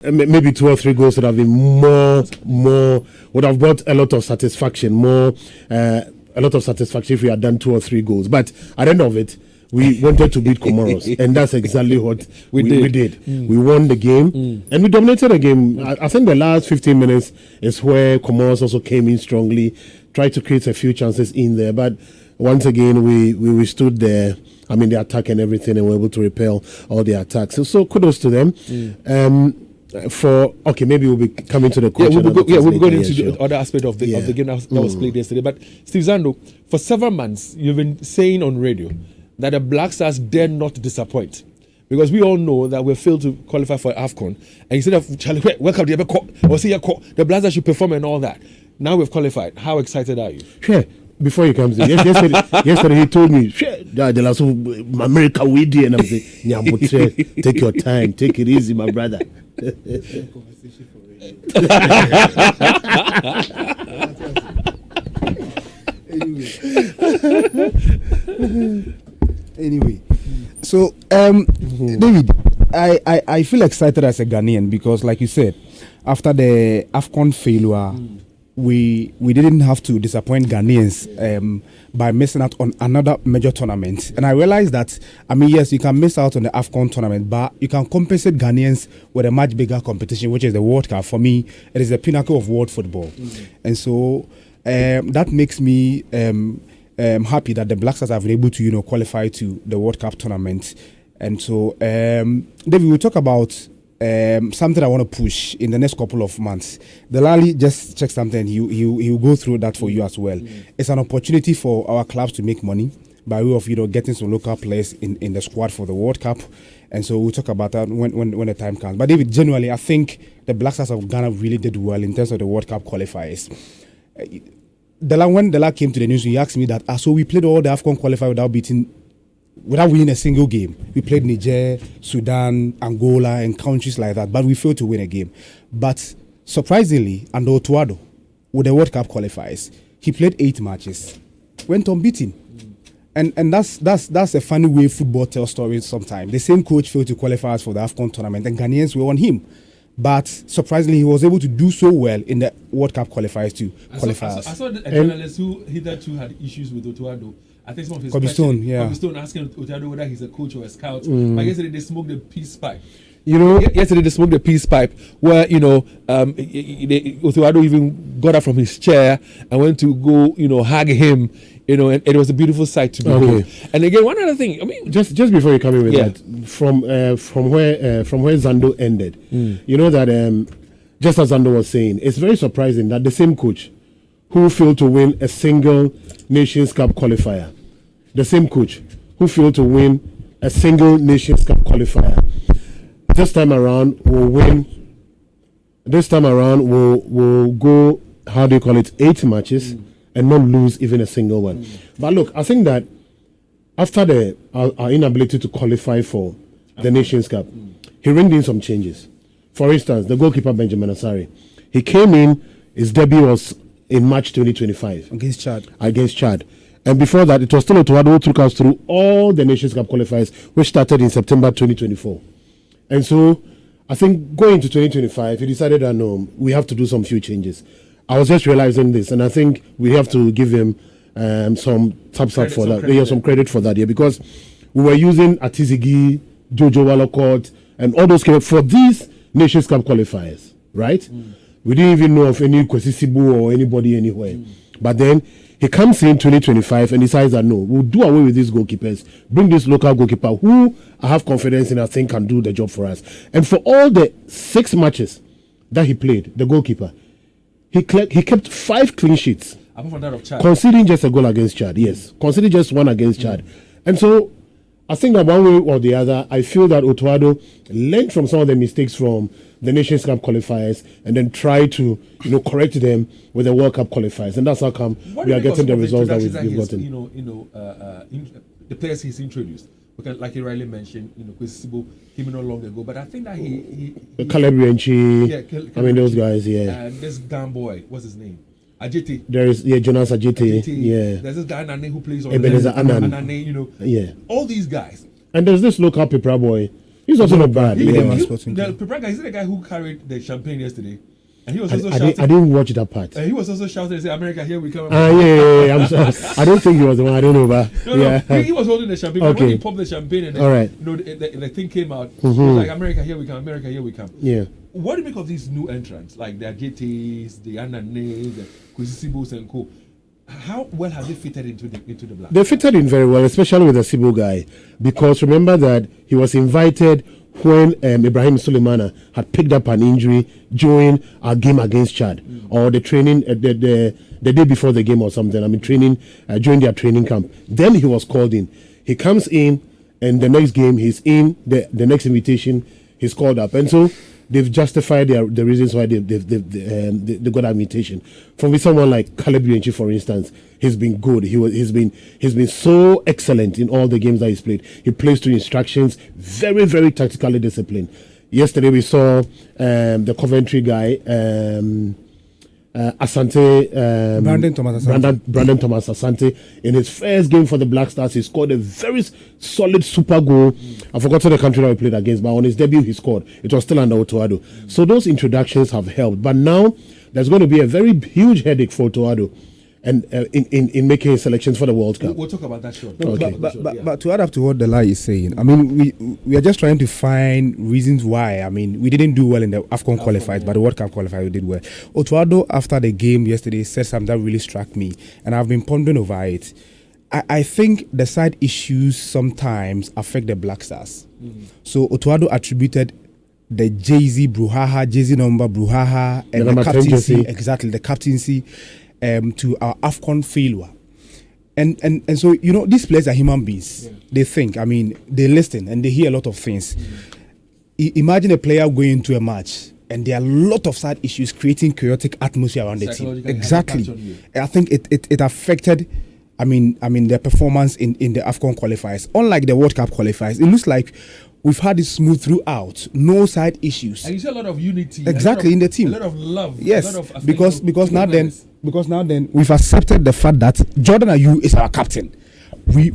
Maybe 2 or 3 goals would have been more would have brought a lot of satisfaction, a lot of satisfaction if we had done 2 or 3 goals. But at the end of it, we wanted to beat Comoros, and that's exactly what we did. We won the game, and we dominated the game. I think the last 15 minutes is where Comoros also came in strongly, tried to create a few chances in there. But once again, we stood there. I mean, the attack and everything, and were able to repel all the attacks. So kudos to them. Maybe we'll be coming to the coach. We'll be going into the other aspect of the game that was played yesterday. But Steve Zando, for several months, you've been saying on radio that the Black Stars dare not disappoint, because we all know that we failed to qualify for AFCON. And instead of welcome to the Black Stars should perform and all that. Now we've qualified. How excited are you? Sure. Before he comes in, yesterday he told me, the last America we did, and I'm saying, take your time, take it easy, my brother. Anyway, so David, I feel excited as a Ghanaian because, like you said, after the AFCON failure, we didn't have to disappoint Ghanaians by missing out on another major tournament. And I realized that, yes, you can miss out on the AFCON tournament, but you can compensate Ghanaians with a much bigger competition, which is the World Cup. For me, it is the pinnacle of world football. And so that makes me happy that the Black Stars have been able to, qualify to the World Cup tournament. And so, David, we'll talk about something I want to push in the next couple of months. The Lally just check something. He'll go through that for you as well. It's an opportunity for our clubs to make money by way of getting some local players in the squad for the World Cup. And so we'll talk about that when the time comes. But David, generally, I think the Black Stars of Ghana really did well in terms of the World Cup qualifiers. When Dela came to the news, he asked me that so we played all the AFCON qualifier without winning a single game. We played Niger, Sudan, Angola, and countries like that, but we failed to win a game. But surprisingly, under Otto Addo, with the World Cup qualifiers, he played 8 matches, went unbeaten. And that's a funny way football tells stories sometimes. The same coach failed to qualify us for the AFCON tournament, and Ghanaians were on him. But surprisingly, he was able to do so well in the World Cup qualifiers to qualify us. I saw a journalist who hitherto had issues with Otto Addo. I think some of his Stone asking Otto Addo whether he's a coach or a scout. But yesterday they smoked the peace pipe. Yesterday they smoked the peace pipe where Otto Addo even got up from his chair and went to go hug him. And it was a beautiful sight to behold. And again, one other thing, just before you come in with that, from where Zando ended, that just as Zando was saying, it's very surprising that the same coach who failed to win a single Nations Cup qualifier, the same coach who failed to win a single Nations Cup qualifier, this time around will win. This time around will go, 8 matches. And not lose even a single one. But look, I think that after our inability to qualify for the Nations Cup, he ringed in some changes. For instance, the goalkeeper Benjamin Asare, he came in, his debut was in March 2025 against Chad. And before that, it was still Otto Addo who took us through all the Nations Cup qualifiers, which started in September 2024. And so I think going into 2025, he decided that no, we have to do some few changes. I was just realizing this, and I think we have to give him some thumbs up for that. Some credit for that, because we were using Atizigi, Jojo Walcott, and all those for these Nations Cup qualifiers, right? We didn't even know of any Kwesisibu or anybody anywhere. But then he comes in 2025 and decides that no, we'll do away with these goalkeepers, bring this local goalkeeper who I have confidence in, I think can do the job for us. And for all the 6 matches that he played, the goalkeeper, he kept 5 clean sheets, apart from that of Chad, conceding just a goal against Chad. Yes, conceding just one against Chad. And so I think that one way or the other, I feel that Otto Addo learned from some of the mistakes from the Nations Cup qualifiers and then try to correct them with the World Cup qualifiers, and that's how come we are getting the results that we've gotten. The players he's introduced. Because, like you rightly mentioned, Kwesisibo came in not long ago, but I think that he Caleb Rienchi, those guys, and this damn boy, what's his name? Ajiti. There is Jonas Ajiti. Yeah. There's this guy Nane who plays on Ebenezer Anan. All these guys. And there's this local Pipra boy. He's also not bad. The Club. Pepper guy, is the guy who carried the champagne yesterday? And he was I also shouting. I didn't watch that part. He was also shouting and saying, "America, here we come." Yeah. I'm sorry. I don't think he was the one. I don't know, but No. He was holding the champagne. Okay. When he popped the champagne and the thing came out, he was like, "America, here we come. America, here we come." Yeah. What do you make of these new entrants, like the JTs, the Anane, the Kuzisibus and co? How well have they fitted into the Black? They fitted in very well, especially with the Sibu guy, because remember that he was invited when Ibrahim Suleimana had picked up an injury during our game against Chad, or the training the day before the game or something. I mean, training during their training camp. Then he was called in. He comes in, and the next game he's in. The next invitation he's called up, and so they've justified the reasons why they got an invitation. From someone like Caleb Uenchi, for instance, he's been good. He's been so excellent in all the games that he's played. He plays to instructions, very, very tactically disciplined. Yesterday we saw the Coventry guy, Asante, Brandon Thomas Asante. In his first game for the Black Stars, he scored a very solid super goal. I forgot the country that he played against, but on his debut he scored. It was still under Otto Addo. So those introductions have helped. But now there's going to be a very huge headache for Otto Addo and in making selections for the World Cup. We'll talk about that shortly. Okay. But to add up to what Dela is saying, I mean, we are just trying to find reasons why. I mean, we didn't do well in the AFCON qualifiers, but the World Cup qualifier we did well. Otto Addo, after the game yesterday, said something that really struck me, and I've been pondering over it. I think the side issues sometimes affect the Black Stars. So Otto Addo attributed the Jay-Z number Bruhaha, and the captaincy, exactly, the captaincy, to our AFCON failure. And so, you know, these players are human beings. Yeah. They think, I mean, they listen and they hear a lot of things. Imagine a player going into a match and there are a lot of side issues creating chaotic atmosphere around the team. Exactly. I think it affected, I mean, their performance in the AFCON qualifiers. Unlike the World Cup qualifiers, it looks like we've had it smooth throughout, no side issues. And you see a lot of unity. Exactly, in the team. A lot of love. Yes, a lot of because now then we've accepted the fact that Jordan Ayew is our captain. We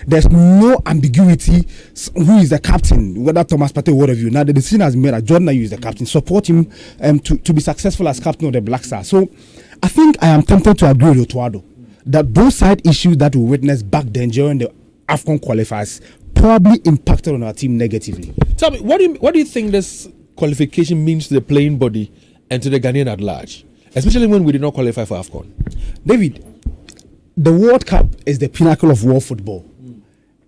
there's no ambiguity who is the captain, whether Thomas Partey or whatever. Now the decision has been made that Jordan Ayew is the captain. Support him to be successful as captain of the Black Stars. So I think I am tempted to agree with Otto Addo that those side issues that we witnessed back then during the AFCON qualifiers probably impacted on our team negatively. Tell me, what do you think this qualification means to the playing body and to the Ghanaian at large, especially when we did not qualify for AFCON? David, the World Cup is the pinnacle of world football.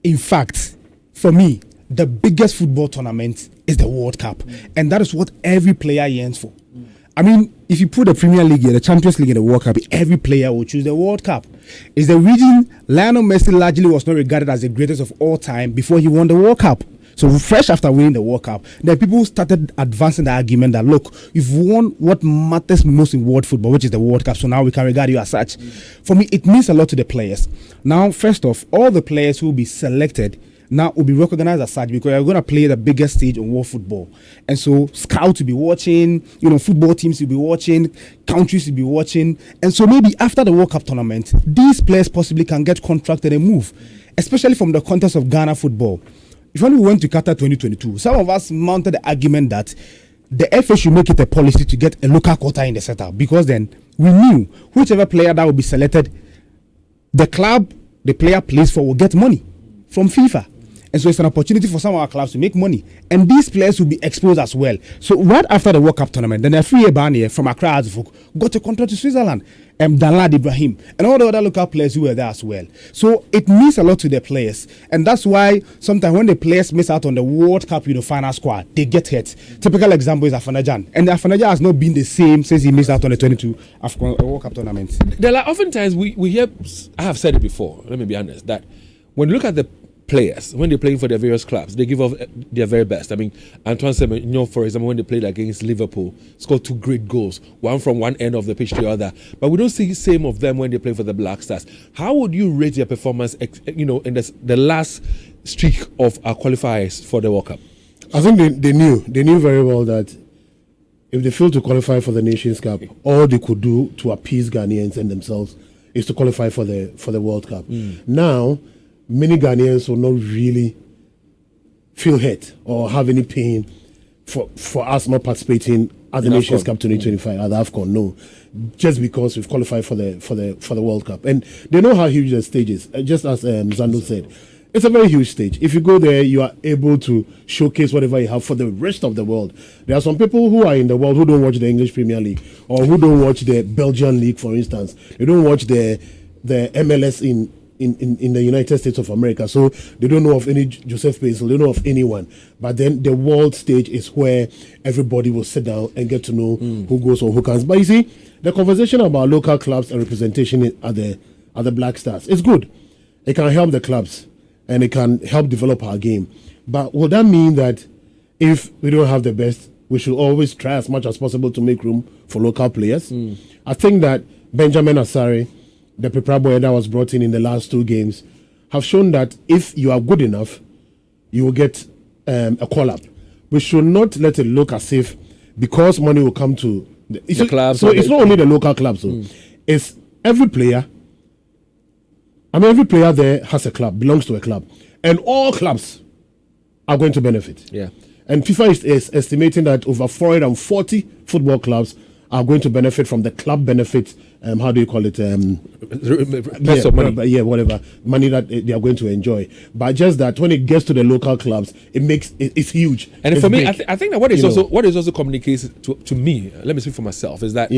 In fact, for me, the biggest football tournament is the World Cup, and that is what every player yearns for. I mean, if you put the Premier League here, the Champions League, and the World Cup, every player will choose the World Cup. It's the reason Lionel Messi largely was not regarded as the greatest of all time before he won the World Cup. So fresh after winning the World Cup, then people started advancing the argument that, look, you've won what matters most in world football, which is the World Cup, so now we can regard you as such. For me, it means a lot to the players. Now, first off, all the players who will be selected now will be recognized as such because you're going to play the biggest stage on world football. And so scouts will be watching, football teams will be watching, countries will be watching. And so maybe after the World Cup tournament, these players possibly can get contracted and move, especially from the context of Ghana football. If when we went to Qatar 2022, some of us mounted the argument that the FA should make it a policy to get a local quota in the setup, because then we knew whichever player that would be selected, the club the player plays for will get money from FIFA. And so it's an opportunity for some of our clubs to make money. And these players will be exposed as well. So right after the World Cup tournament, then a free Ebani from Accra Azufuk got a contract to Switzerland. Dalad Ibrahim and all the other local players who were there as well. So it means a lot to the players. And that's why sometimes when the players miss out on the World Cup final squad, they get hurt. Typical example is Afanajan. And Afanajan has not been the same since he missed out on the 22 AFCON World Cup tournament. There are oftentimes we hear, I have said it before, let me be honest, that when you look at the players, when they're playing for their various clubs, they give off their very best. I mean, Antoine Semenyo, for example, when they played against Liverpool, scored 2 great goals, one from one end of the pitch to the other. But we don't see the same of them when they play for the Black Stars. How would you rate their performance, in the last streak of our qualifiers for the World Cup? I think they knew very well that if they fail to qualify for the Nations Cup, all they could do to appease Ghanaians and themselves is to qualify for the World Cup. Now, many Ghanaians will not really feel hurt or have any pain for us not participating at the Nations Cup 2025 at the AFCON. No, just because we've qualified for the World Cup, and they know how huge the stage is. Just as Zando said, it's a very huge stage. If you go there, you are able to showcase whatever you have for the rest of the world. There are some people who are in the world who don't watch the English Premier League or who don't watch the Belgian League, for instance. They don't watch the MLS in the United States of America. So they don't know of any Joseph Paisel, they don't know of anyone. But then the world stage is where everybody will sit down and get to know who goes or who comes. But you see, the conversation about local clubs and representation at the Black Stars is good. It can help the clubs and it can help develop our game. But would that mean that if we don't have the best, we should always try as much as possible to make room for local players? I think that Benjamin Asare, the prepare boy that was brought in the last 2 games, have shown that if you are good enough, you will get a call-up. We should not let it look as if because money will come to the clubs. So it's not only the local clubs. So it's every player. I mean, every player there has a club, belongs to a club. And all clubs are going to benefit. Yeah. And FIFA is estimating that over 440 football clubs are going to benefit from the club benefits. How do you call it? Best of money. Yeah, whatever. Money that they are going to enjoy. But just that when it gets to the local clubs, it's huge. And it's for me, big. I think that what is also communicates to me, let me speak for myself, is that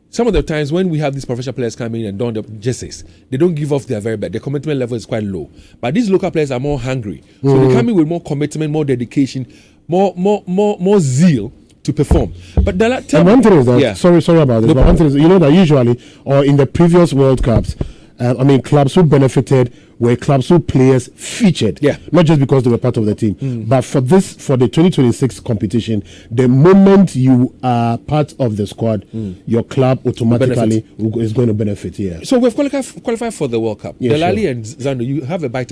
some of the times when we have these professional players coming and don the jerseys, they don't give off their very best. Their commitment level is quite low. But these local players are more hungry. So they come in with more commitment, more dedication, more zeal to perform. But and one thing is that, sorry about this, but one thing is, you know that usually, or in the previous World Cups, clubs who benefited were clubs who players featured. Yeah. Not just because they were part of the team. But for the 2026 competition, the moment you are part of the squad, your club automatically is going to benefit. Yeah. So we've qualified for the World Cup. Yeah, Delali and Zando, you have a bite